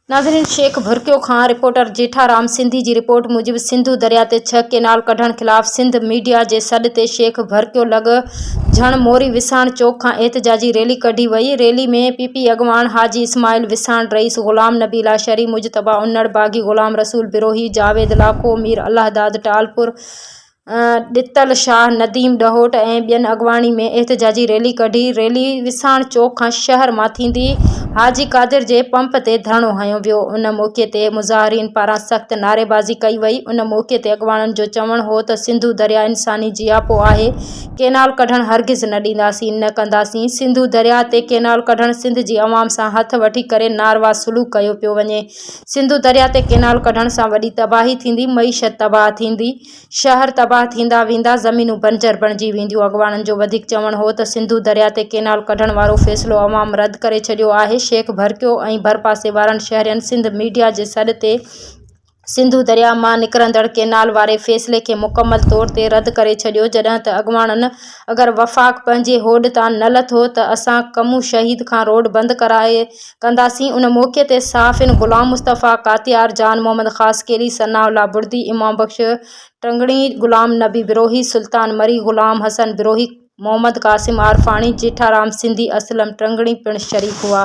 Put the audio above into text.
नाज़रीन, शेख भुरकियो खां रिपोर्टर जेठाराम सिंधी जी रिपोर्ट मूजिब सिंधु दरिया ते 6 केनाल कढण खिलाफ़ सिंध मीडिया जे सॾ ते शेख भुरकियो झण मोरी विसाण चौक खां एहतजाजी रैली कढी वई। रैली में पीपी अॻवान हाजी इस्माइल विसाण, रईस गुलाम नबी लाशरी, मुजतबा उन्नड़, बागी गुलाम रसूल बिरोही, जावेद लाखो, मीर अल्लाहदाद टालपुर, ॾितल शाह, नदीम डहोट ऐं ॿियनि अॻवानी में एहतजाजी रैली कढी। रैली विसाण चौक खां शहर मां थींदी हाजी कादिर जे पंप ते धरणो हंयो वियो। उन मौक़े ते मुज़ाहिरीन पारां सख़्त नारेबाज़ी कई वई। उन मौक़े ते अॻवाननि जो चवणु हो त सिंधु दरिया इंसानी जियापो आहे, केनाल कढण हरगिज़ न ॾींदासीं, न कंदासीं। सिंधु दरिया ते केनाल कढण सिंध जी अवाम सां हथ वठी करे नारवा सलूक कयो पियो वञे। सिंधु दरिया ते केनाल कढण सां वॾी तबाही थींदी, मईशत तबाह थींदी, शहर तबाह थींदा वेंदा, ज़मीनूं बंजर बणिजी वेंदियूं। अॻवाननि जो वधीक चवणु हो त सिंधु दरिया ते केनाल कढण वारो फ़ैसिलो अवाम रद्द करे छॾियो आहे। शेख भुरकियो ऐं भरपासे वारनि शहरियनि सिंध मीडिया जे सॾ ते सिंधु दरिया मां निकिरंदड़ केनाल वारे फ़ैसिले खे मुकमल तौर ते रद्द करे छॾियो। जॾहिं त अॻवाननि अगरि वफ़ाक़ पंहिंजे होड तां न लथो त असां कमू शहीद खां रोड बंदि कराए कंदासीं। उन मौक़े ते सहाफ़िन गुलाम मुस्तफ़ा कातियार, जान मोहम्मद ख़ासकेली, सनाउल्लाह बुर्दी, इमाम बख्श टंगड़ी, गुलाम नबी बिरोही, सुल्तान मरी, गुलाम हसन बिरोही, मोहम्मद कासिम आरफाणी, जेठाराम सिंधी, असलम टंगड़ी पिणु शरीक हुआ।